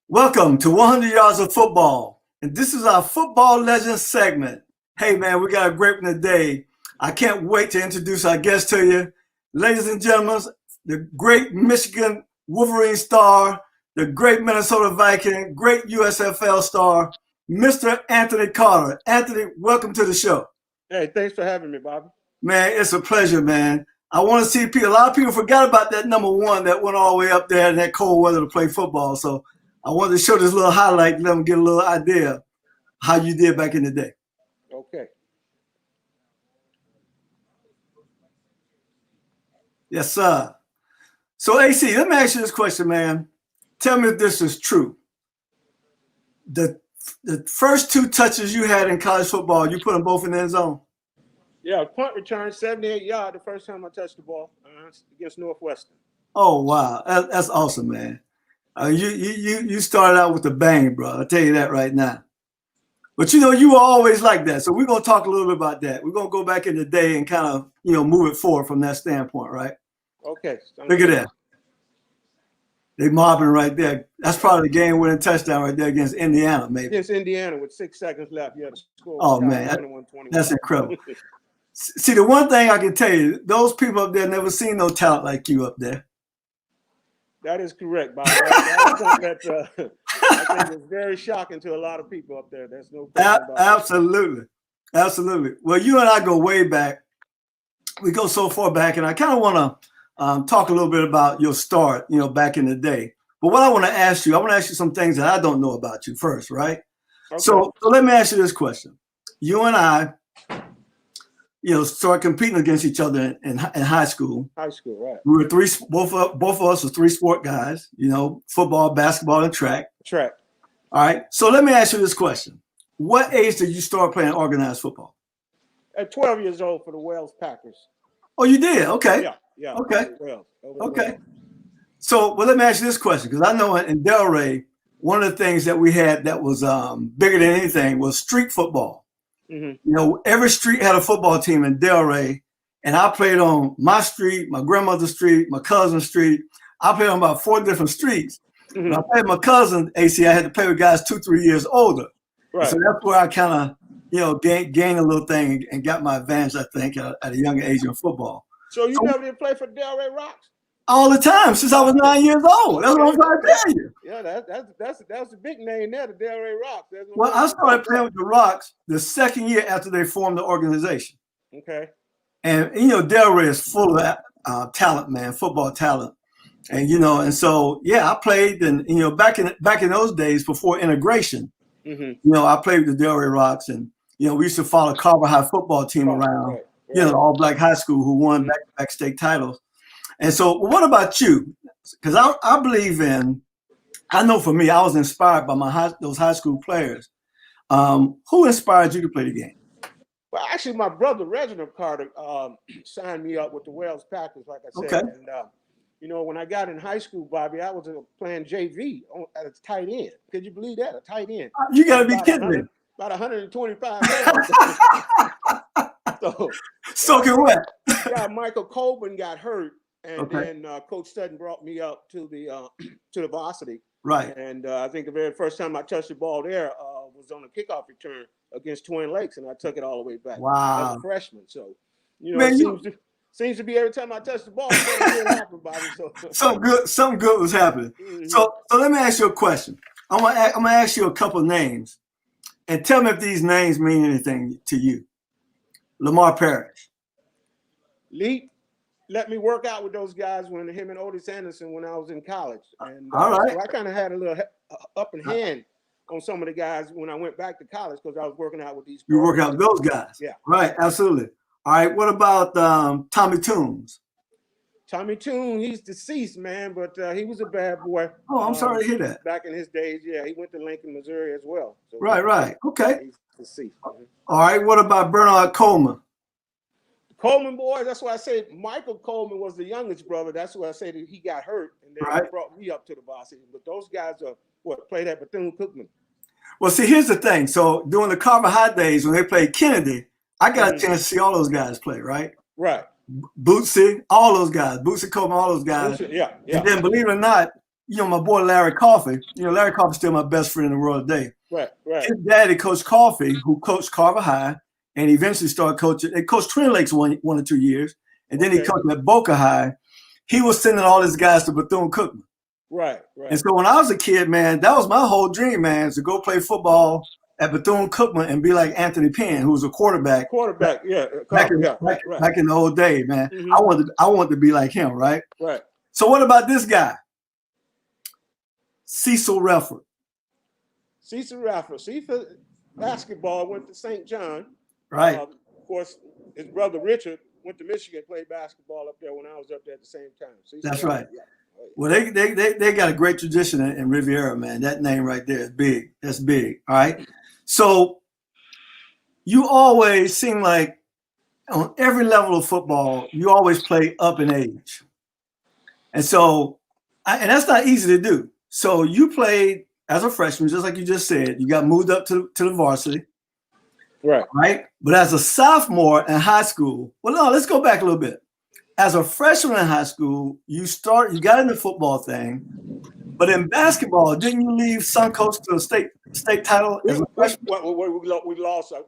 Welcome to 100 Yards of Football, and this is our Football Legends segment. Hey man, we got a great one today. I can't wait to introduce our guest to you. Ladies and gentlemen, the great Michigan Wolverine star, the great Minnesota Viking, great USFL star, Mr. Anthony Carter. Anthony, welcome to the show. Hey, thanks for having me, Bobby. Man, it's a pleasure, man. I want to see people. A lot of people forgot about that number one that went all the way up there in that cold weather to play football. So I wanted to show this little highlight, let them get a little idea how you did back in the day. Okay. Yes, sir. So, AC, let me ask you this question, man. Tell me if this is true. The first two touches you had in college football, you put them both in the end zone? Yeah, punt return, 78 yards the first time I touched the ball against Northwestern. Oh, wow. That's awesome, man. You started out with a bang, bro. I'll tell you that right now. But, you know, you were always like that. So we're going to talk a little bit about that. We're going to go back in the day and kind of, move it forward from that standpoint, right? Okay. Look at that. They mobbing right there. That's probably the game-winning touchdown right there against Indiana, maybe. Against Indiana with 6 seconds left. You had to score. Oh, man. That's incredible. See, the one thing I can tell you, those people up there never seen no talent like you up there. That is correct, Bob. That's something that I think is very shocking to a lot of people up there. There's no question about Absolutely. Absolutely. Well, you and I go way back. We go so far back, and I kind of want to talk a little bit about your start, back in the day. But what I want to ask you some things that I don't know about you first, right? Okay. So let me ask you this question. You and I, start competing against each other in high school. High school, right? We were both of us were 3-sport guys. Football, basketball, and track. Track. All right. So let me ask you this question: what age did you start playing organized football? At 12 years old for the Wales Packers. Oh, you did? Okay. Yeah. Okay. Okay. So, let me ask you this question, because I know in Delray, one of the things that we had that was bigger than anything was street football. Mm-hmm. Every street had a football team in Delray, and I played on my street, my grandmother's street, my cousin's street. I played on about 4 different streets. Mm-hmm. When I played my cousin, AC, I had to play with guys 2-3 years older. Right. So that's where I kind of, gained a little thing and got my advantage, I think, at a younger age in football. So you never did play for Delray Rocks? All the time, since I was 9 years old. That's what I'm trying to tell you. Yeah, that's a big name there, the Delray Rocks. Well, I started playing with the Rocks the second year after they formed the organization. Okay. And, Delray is full of talent, man, football talent. And, and so, yeah, I played. And, back in those days before integration, I played with the Delray Rocks. And, we used to follow Carver High football team around, right. All-black high school who won back-to-back state titles. And so what about you? Because I believe I know for me, I was inspired by those high school players. Who inspired you to play the game? Well, actually, my brother, Reginald Carter, signed me up with the Wales Packers, like I said. Okay. And, when I got in high school, Bobby, I was playing JV at a tight end. Could you believe that? A tight end. You got to be kidding me. About 125 pounds. Soaking wet. Yeah, Michael Colburn got hurt. And then Coach Sutton brought me up to the varsity. Right. And I think the very first time I touched the ball there was on a kickoff return against Twin Lakes, and I took it all the way back. Wow. As a freshman. So, it seems to be every time I touch the ball, something happens, Bobby. Something good was happening. Mm-hmm. So let me ask you a question. I'm gonna ask you a couple of names, and tell me if these names mean anything to you. Lamar Parrish. Lee. Let me work out with those guys when him and Otis Anderson when I was in college. And all right. So I kind of had a little up in hand on some of the guys when I went back to college because I was working out with these guys. You work out with those guys? Yeah. Right, absolutely. All right, what about Tommy Toombs? Tommy Toon, he's deceased, man, but he was a bad boy. Oh, I'm sorry to hear that. Back in his days, yeah, he went to Lincoln, Missouri as well. So right. Okay. He's deceased. All right, what about Bernard Coleman? Coleman boys, that's why I say Michael Coleman was the youngest brother. That's why I say that he got hurt and then he brought me up to the varsity. But those guys are played at Bethune-Cookman. Well, see, here's the thing. So during the Carver High days when they played Kennedy, I got a chance to see all those guys play, right? Right. Bootsy, all those guys, Bootsy Coleman, all those guys. Yeah. And then, believe it or not, my boy Larry Coffey. Larry Coffey's still my best friend in the world today. Right. His daddy, Coach Coffey, who coached Carver High, and eventually started coaching. They coached Twin Lakes one or 2 years, and then he coached at Boca High. He was sending all his guys to Bethune-Cookman. Right. And so when I was a kid, man, that was my whole dream, man, to go play football at Bethune-Cookman and be like Anthony Penn, who was a quarterback. Back in the old day, man. Mm-hmm. I wanted to be like him, right? Right. So what about this guy? Cecil Refford. Cecil basketball went to St. John. Right. Of course, his brother Richard went to Michigan, played basketball up there when I was up there at the same time. That's right. Yeah. Well, they got a great tradition in Riviera, man. That name right there is big. That's big. All right. So you always seem like on every level of football, you always play up in age. And so, and that's not easy to do. So you played as a freshman, just like you just said. You got moved up to the varsity. Right. But as a sophomore in high school, well, no, let's go back a little bit. As a freshman in high school, you got in the football thing, but in basketball, didn't you leave Suncoast to a state title as a freshman? We lost. I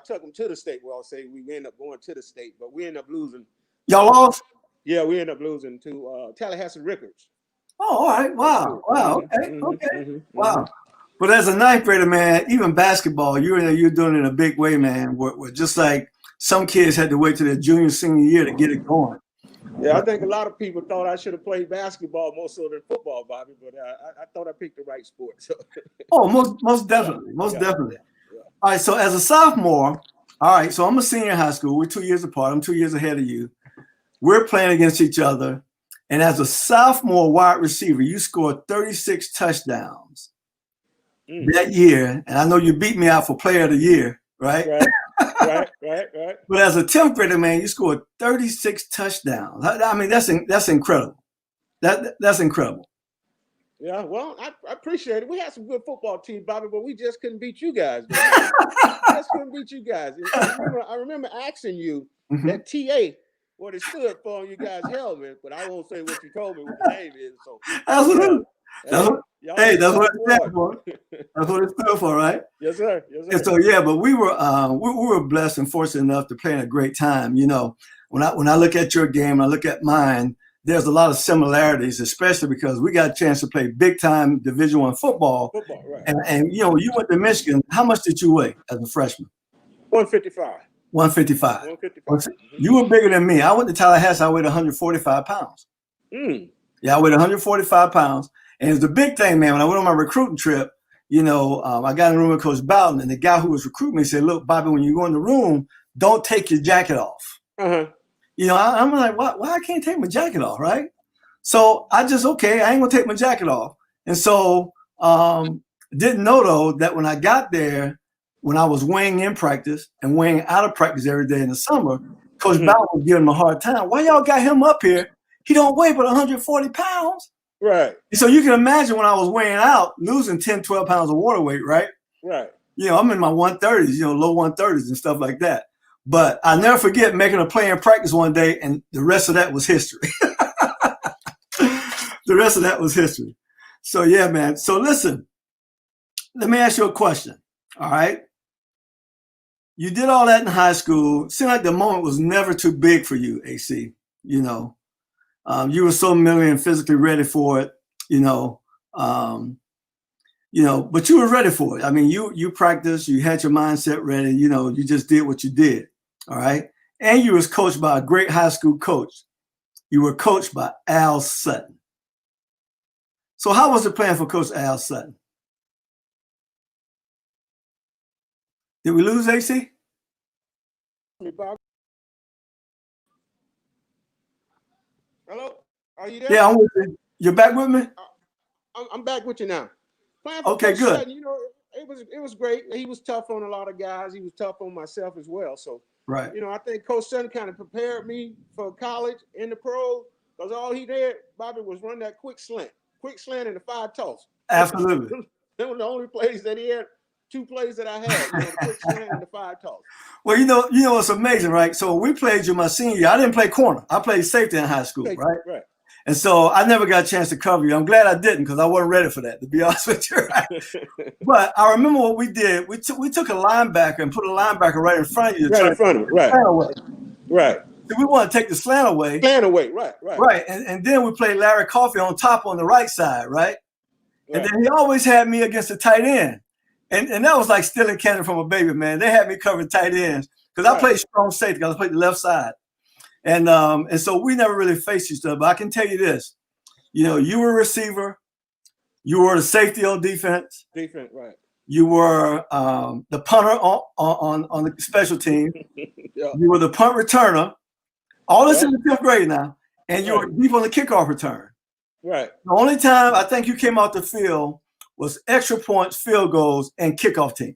took them to the state. Well, I'll say we ended up going to the state, but we ended up losing. Y'all lost? Yeah, we ended up losing to Tallahassee Ricketts. Oh, all right. Wow. Okay. Wow. But as a ninth grader, man, even basketball, you're doing it in a big way, man. Where just like some kids had to wait till their junior, senior year to get it going. Yeah, I think a lot of people thought I should have played basketball more so than football, Bobby. But I thought I picked the right sport. So. Oh, most definitely, definitely. Yeah. All right. So as a sophomore, all right. So I'm a senior in high school. We're 2 years apart. I'm 2 years ahead of you. We're playing against each other. And as a sophomore wide receiver, you scored 36 touchdowns that year. And I know you beat me out for player of the year, right? Right. But as a 10th grader, man, you scored 36 touchdowns. I mean, that's incredible. That's incredible. Yeah, well, I appreciate it. We had some good football team, Bobby, but we just couldn't beat you guys. I remember asking you that TA, what it stood for on you guys' helmet, but I won't say what you told me what the name is. So absolutely. That's what it stood for. That's what it stood for, right? Yes, sir. And so but we were blessed and fortunate enough to play in a great time. When I look at your game, I look at mine. There's a lot of similarities, especially because we got a chance to play big time Division I football. Right. And you went to Michigan. How much did you weigh as a freshman? 155. 155. You were bigger than me. I went to Tallahassee. I weighed 145 pounds. Yeah, I weighed 145 pounds. And it was the big thing, man. When I went on my recruiting trip, I got in the room with Coach Bowden, and the guy who was recruiting me said, "Look, Bobby, when you go in the room, don't take your jacket off." I'm like, why I can't take my jacket off, right? So I ain't gonna take my jacket off. And so didn't know though that when I got there, when I was weighing in practice and weighing out of practice every day in the summer, Coach Bowden was giving him a hard time. Why y'all got him up here? He don't weigh but 140 pounds. Right. So you can imagine when I was weighing out, losing 10, 12 pounds of water weight, right? Right. I'm in my 130s, low 130s and stuff like that. But I'll never forget making a play in practice one day, and the rest of that was history. The rest of that was history. So, yeah, man. So, listen, let me ask you a question, all right? You did all that in high school. It seemed like the moment was never too big for you, AC, you were so mentally and physically ready for it, but you were ready for it. I mean, you practiced, you had your mindset ready, you just did what you did. All right. And you was coached by a great high school coach. You were coached by Al Sutton. So how was it playing for Coach Al Sutton? Did we lose, AC? Hello? Are you there? Yeah, I'm with you. You're back with me? I'm back with you now. Playing for okay, Coach good. Sutton, it was great. He was tough on a lot of guys. He was tough on myself as well. So, right. I think Coach Sutton kind of prepared me for college in the pro, because all he did, Bobby, was run that quick slant and the 5 toss. Absolutely. They were the only plays that he had two plays that I had. The quick slant and the 5-toss. Well, what's amazing, right? So we played you my senior year. I didn't play corner. I played safety in high school, right? Right. And so I never got a chance to cover you. I'm glad I didn't because I wasn't ready for that, to be honest with you. Right? But I remember what we did. We took a linebacker and put a linebacker right in front of you. Right in front of him, right. Right. So we want to take the slant away. Right. And then we played Larry Coffey on top on the right side, right? And then he always had me against the tight end. And that was like stealing candy from a baby, man. They had me cover tight ends because I played strong safety because I played the left side. And so we never really faced each other. But I can tell you this, you were a receiver, you were the safety on defense. Right. You were the punter on the special team. Yeah. You were the punt returner. All this in the 10th grade now, and you were deep on the kickoff return. Right. The only time I think you came out the field was extra points, field goals, and kickoff team.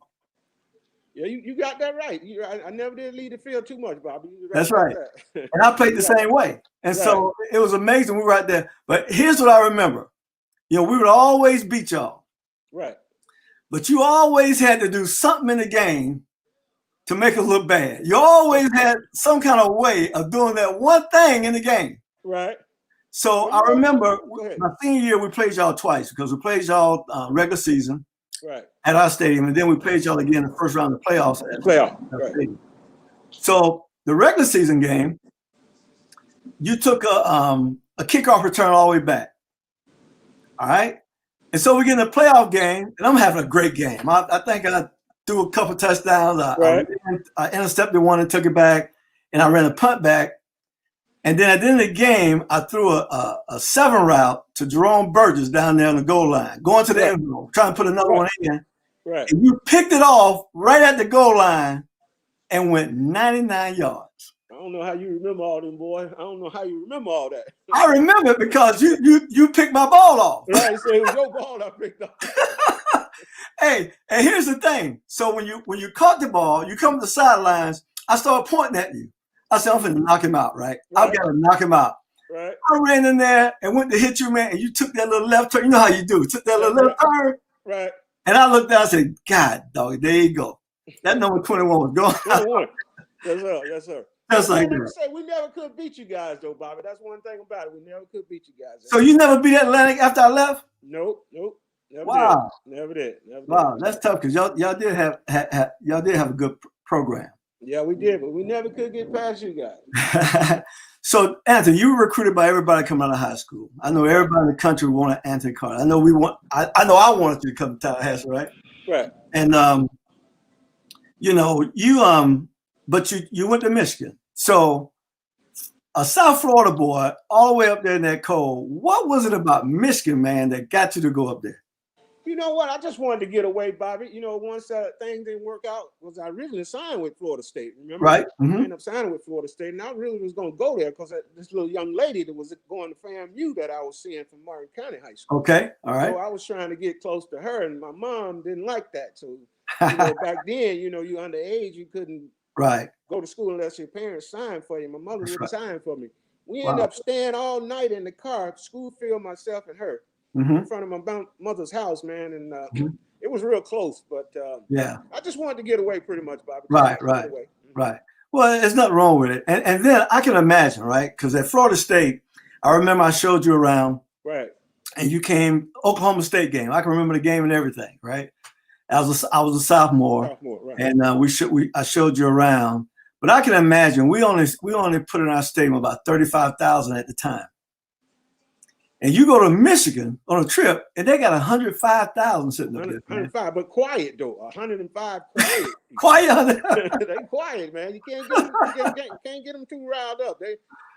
Yeah, you got that right. I never did lead the field too much, Bobby. That's right. And I played the same way. And so it was amazing. We were right there. But here's what I remember. We would always beat y'all. Right. But you always had to do something in the game to make us look bad. You always had some kind of way of doing that one thing in the game. Right. So I remember my senior year, we played y'all twice because we played y'all regular season. Right. At our stadium, and then we played y'all again in the first round of the playoffs. Right. So the regular season game, you took a kickoff return all the way back. All right. And so we get in the playoff game, and I'm having a great game. I think I threw a couple touchdowns. I intercepted one and took it back, and I ran a punt back. And then at the end of the game, I threw a 7 route to Jerome Burgess down there on the goal line, going to the end zone, trying to put another one in. Right. And you picked it off right at the goal line and went 99 yards. I don't know how you remember all them, boy. I don't know how you remember all that. I remember it because you picked my ball off. Right, so it was your ball I picked off. Hey, and here's the thing. So when you caught the ball, you come to the sidelines, I started pointing at you. I said, I'm finna knock him out, right? I've got to knock him out. Right. I ran in there and went to hit you, man, and you took that little left turn. You know how you do. You took that little left turn. Right. And I looked down and said, God, dog, there you go. That number 21 was going. Yes, sir. That's like that. We never could beat you guys, though, Bobby. That's one thing about it. We never could beat you guys. So you never beat Atlantic after I left? Nope. Never wow. Did. Never did. Wow, that's tough because y'all did have a good program. Yeah, we did, but we never could get past you guys. So, Anthony, you were recruited by everybody coming out of high school. I know everybody in the country wanted Anthony Carter. I know I wanted you to come to Tallahassee, right? Right. And but you went to Michigan. So a South Florida boy all the way up there in that cold. What was it about Michigan, man, that got you to go up there? You know what? I just wanted to get away, Bobby. Once that thing didn't work out, was I originally signed with Florida State, remember? Right. I ended up signing with Florida State, and I really was going to go there because this little young lady that was going to FAMU that I was seeing from Martin County High School. Okay, all right. So I was trying to get close to her, and my mom didn't like that. So back then, you underage, you couldn't go to school unless your parents signed for you. My mother wouldn't sign for me. We ended up staying all night in the car, school field, myself and her. In front of my mother's house, man, and it was real close. But I just wanted to get away, pretty much, Bobby. Right. Well, there's nothing wrong with it, and then I can imagine, right? Because at Florida State, I remember I showed you around, right? And you came Oklahoma State game. I can remember the game and everything, right? I was a sophomore, right. And I showed you around. But I can imagine we only put in our stadium about 35,000 at the time. And you go to Michigan on a trip, and they got 105,000 sitting up there. 105, but quiet though. 105 quiet. Quiet. They quiet, man. You can't get them too riled up.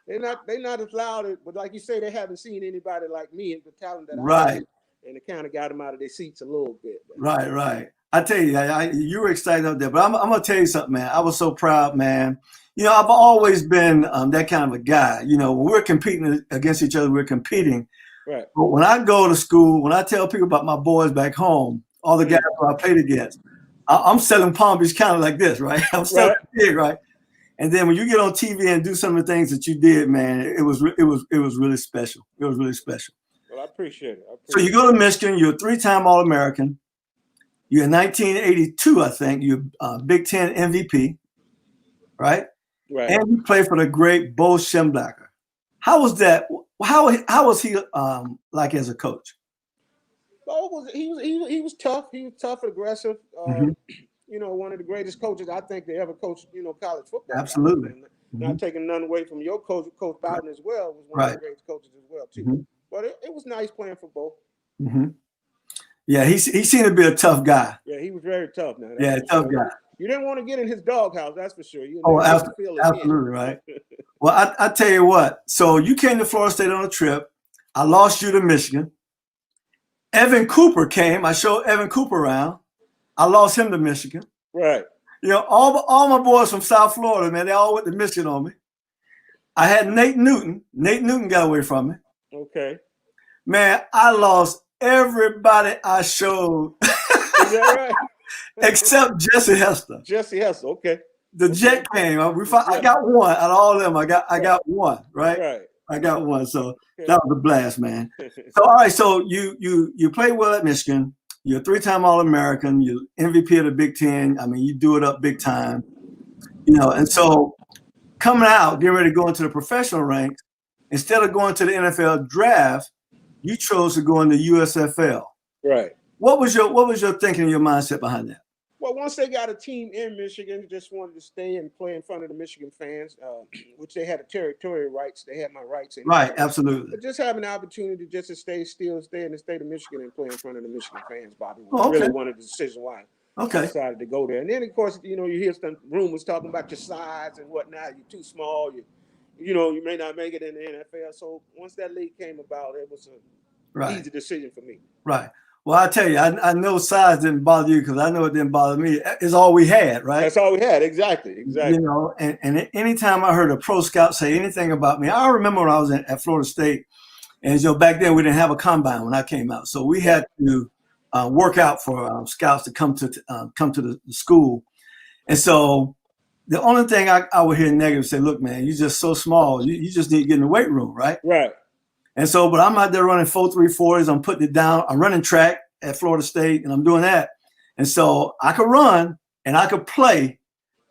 They're not as loud, but like you say, they haven't seen anybody like me and the talent that I have, and it kind of got them out of their seats a little bit. Right. I tell you, you were excited up there, but I'm gonna tell you something, man. I was so proud, man. I've always been that kind of a guy. When we're competing against each other, we're competing. Right. But when I go to school, when I tell people about my boys back home, all the guys who I played against, I'm selling Palm Beach County like this, right? I'm selling big, right? And then when you get on TV and do some of the things that you did, man, it was really special. It was really special. Well, I appreciate it. So you go to Michigan, you're a 3-time All-American. You're in 1982, I think. You're Big Ten MVP, right? Right. And you play for the great Bo Schemblacher. How was that? How was he like as a coach? Bo he was tough. He was tough and aggressive. Mm-hmm. You know, one of the greatest coaches I think they ever coached. You know, college football. Absolutely. Not taking none away from your coach, Coach Bowden as well. Was one of the greatest coaches as well too. Mm-hmm. But it was nice playing for Bo. Mm-hmm. Yeah, he seemed to be a tough guy. Yeah, he was very tough. Now, yeah, tough guy. You didn't want to get in his doghouse, that's for sure. Absolutely, right. Well, I tell you what. So you came to Florida State on a trip. I lost you to Michigan. Evan Cooper came. I showed Evan Cooper around. I lost him to Michigan. Right. You know, all my boys from South Florida, man, they all went to Michigan on me. I had Nate Newton. Nate Newton got away from me. Okay. Man, I lost everybody I showed. Is that right? Except Jesse Hester. Jesse Hester, okay. The Jet came. I got one out of all of them. I got one, right? Right. I got one. So that was a blast, man. So all right, so you play well at Michigan. You're a 3-time All-American. You're MVP of the Big Ten. I mean, you do it up big time. You know, and so coming out, getting ready to go into the professional ranks, instead of going to the NFL draft, you chose to go in the USFL. Right. What was your thinking and your mindset behind that? Well, once they got a team in Michigan, just wanted to stay and play in front of the Michigan fans, which they had the territorial rights. They had my rights. Right, absolutely. But just having the opportunity just to stay in the state of Michigan and play in front of the Michigan fans, Bobby, was really one of the decisions why I decided to go there. And then, of course, you know, you hear some rumors talking about your size and whatnot. You're too small. You may not make it in the NFL. So once that league came about, it was an easy decision for me. Right. Well, I tell you, I know size didn't bother you because I know it didn't bother me. It's all we had, right? That's all we had, exactly. You know, and anytime I heard a pro scout say anything about me, I remember when I was at Florida State, and you know, back then we didn't have a combine when I came out, so we had to work out for scouts to come to the school, and so the only thing I would hear negative say, "Look, man, you're just so small. You just need to get in the weight room, right?" Right. And so, but I'm out there running 4.34s. I'm putting it down. I'm running track at Florida State, and I'm doing that. And so I could run and I could play,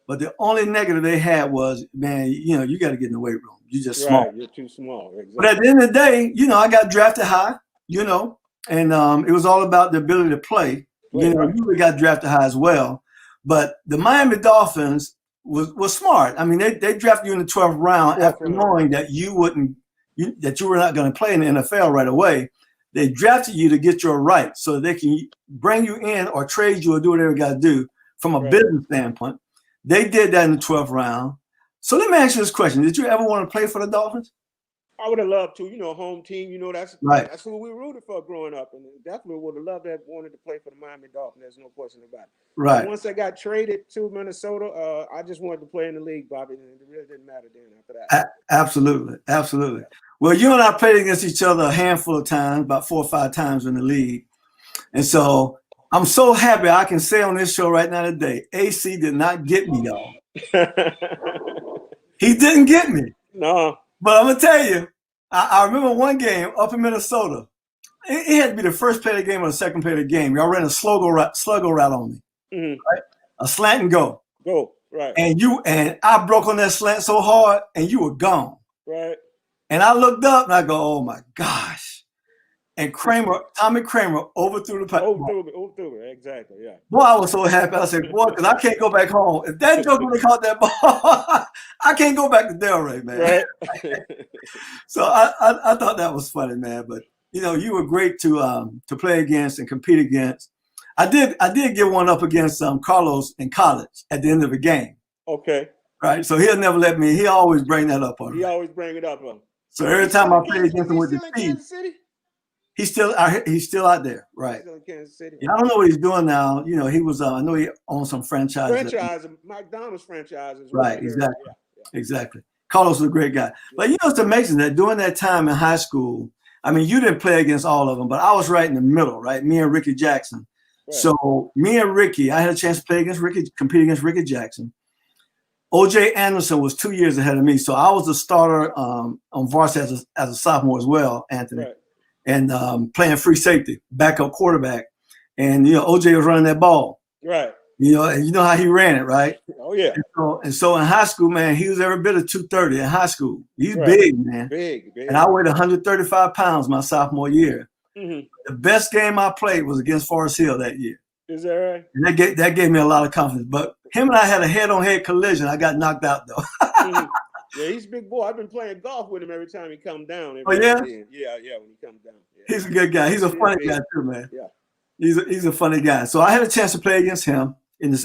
but the only negative they had was, man, you know, you got to get in the weight room. You're just small. You're too small. Exactly. But at the end of the day, you know, I got drafted high, you know, and it was all about the ability to play. You know, you got drafted high as well. But the Miami Dolphins was smart. I mean, they drafted you in the 12th round after knowing that you were not going to play in the NFL right away. They drafted you to get your rights so they can bring you in or trade you or do whatever you got to do from a business standpoint. They did that in the 12th round. So let me ask you this question. Did you ever want to play for the Dolphins? I would have loved to, you know, home team, you know, that's who we rooted for growing up. And definitely would have loved that, wanted to play for the Miami Dolphins. There's no question about it. Right. But once I got traded to Minnesota, I just wanted to play in the league, Bobby. And it really didn't matter then after that. Absolutely. Absolutely. Well, you and I played against each other a handful of times, about 4 or 5 times in the league. And so I'm so happy I can say on this show right now today, AC did not get me, y'all. He didn't get me. No. But I'm going to tell you, I remember one game up in Minnesota. It had to be the first play of the game or the second play of the game. Y'all ran a sluggo route on me. Mm-hmm. Right? A slant and go. Go, right. And I broke on that slant so hard, and you were gone. Right. And I looked up and I go, oh my gosh. And Tommy Kramer overthrew the pass. Overthrew it, exactly, yeah. Boy, I was so happy. I said, boy, because I can't go back home. If that joke would have caught that ball, I can't go back to Delray, man. Right. So I thought that was funny, man. But you know, you were great to play against and compete against. I did get one up against Carlos in college at the end of the game. Okay. Right. So he'll never let me. He always bring that up on me. He always bring it up. So every time I play against him with the team, he's still out there, right? Still in Kansas City. Yeah, I don't know what he's doing now. You know, he was. I know he owns some franchises. McDonald's franchises. Right. Exactly. Yeah. Exactly. Carlos was a great guy. But you know, it's amazing that during that time in high school, I mean, you didn't play against all of them, but I was right in the middle, right? Me and Ricky Jackson. Right. So me and Ricky, I had a chance to play against Ricky, compete against Ricky Jackson. O.J. Anderson was 2 years ahead of me, so I was a starter on varsity as a sophomore as well, Anthony, right. And playing free safety, backup quarterback. and OJ was running that ball. Right. And you know how he ran it, right? Oh yeah. And so in high school, man, he was every bit of 230 in high school. He's big, man. Big. And I weighed 135 pounds my sophomore year. Mm-hmm. The best game I played was against Forest Hill that year. Is that right? And that gave me a lot of confidence. But him and I had a head-on-head collision. I got knocked out though. Mm-hmm. Yeah, he's a big boy. I've been playing golf with him every time he comes down. Oh yeah? Yeah, when he comes down. Yeah. He's a good guy. He's a funny guy too, man. Yeah. He's a funny guy. So I had a chance to play against him.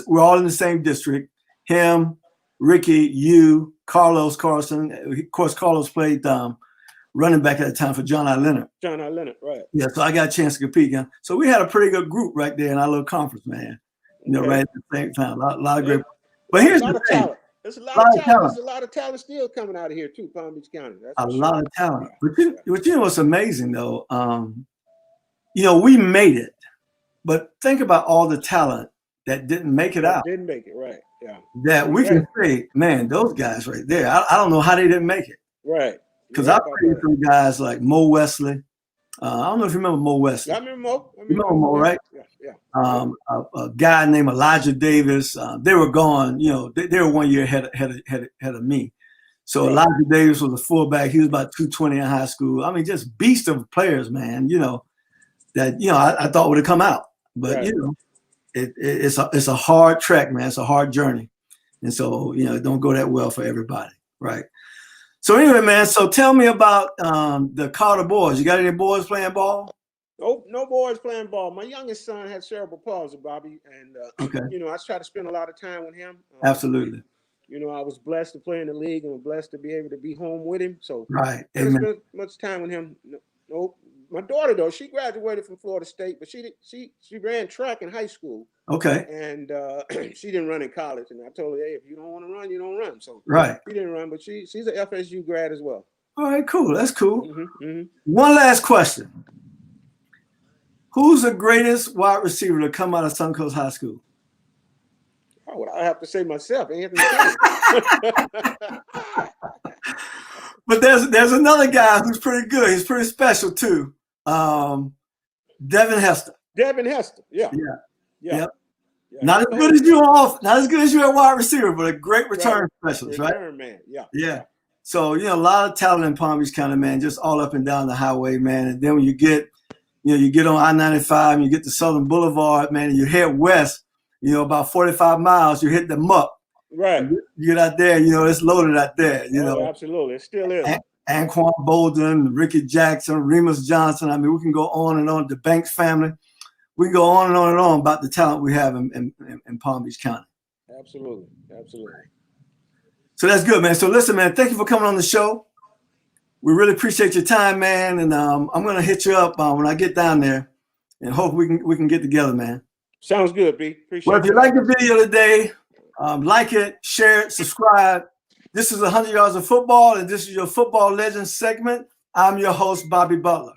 We're all in the same district. Him, Ricky, you, Carlos Carlson. Of course, Carlos played running back at the time for John I. Leonard. John I. Leonard, right. Yeah, so I got a chance to compete again. So we had a pretty good group right there in our little conference, man. Right at the same time. A lot of great. But here's the thing. There's a lot of talent. There's a lot of talent still coming out of here too, Palm Beach County. That's a lot of talent. But you know what's amazing though? We made it. But think about all the talent that didn't make it out. Didn't make it, right. Yeah. That we can say, man, those guys right there. I don't know how they didn't make it. Right. Because I played with some guys like Mo Wesley. I don't know if you remember Mo Wesley. I remember Mo. You remember Mo, right? Yeah. A guy named Elijah Davis. They were gone. They were 1 year ahead of me. So Elijah Davis was a fullback. He was about 220 in high school. I mean, just beast of players, man. That I thought would have come out, but it's a hard track, man. It's a hard journey, and so it don't go that well for everybody, right? So anyway, man. So tell me about the Carter boys. You got any boys playing ball? Nope, no boys playing ball. My youngest son had cerebral palsy, Bobby, and I try to spend a lot of time with him. Absolutely. I was blessed to play in the league and was blessed to be able to be home with him. So right, I didn't spend much time with him. Nope. My daughter though, she graduated from Florida State, but she ran track in high school. Okay. And she didn't run in college, and I told her, hey, if you don't want to run, you don't run. So right, she didn't run, but she's an FSU grad as well. All right, cool. That's cool. Mm-hmm. One last question. Who's the greatest wide receiver to come out of Suncoast High School? Oh, well, I have to say myself, Anthony. But there's another guy who's pretty good. He's pretty special too. Devin Hester. Devin Hester. Yeah. Not as good as you at wide receiver, but a great return specialist, right? Return man. Yeah. So a lot of talent in Palm Beach County, man, just all up and down the highway, man. And then when you get on I-95 and you get to Southern Boulevard, man, and you head west, about 45 miles, you hit the muck. Right. You get out there, it's loaded out there. Absolutely. It still is. Anquan Bolden, Ricky Jackson, Remus Johnson. I mean, we can go on and on. The Banks family. We can go on and on and on about the talent we have in Palm Beach County. Absolutely. So that's good, man. So listen, man, thank you for coming on the show. We really appreciate your time, man. And I'm going to hit you up when I get down there and hope we can get together, man. Sounds good, B. Appreciate it. Well, if you like the video today, like it, share it, subscribe. This is 100 Yards of Football, and this is your Football Legends segment. I'm your host, Bobby Butler.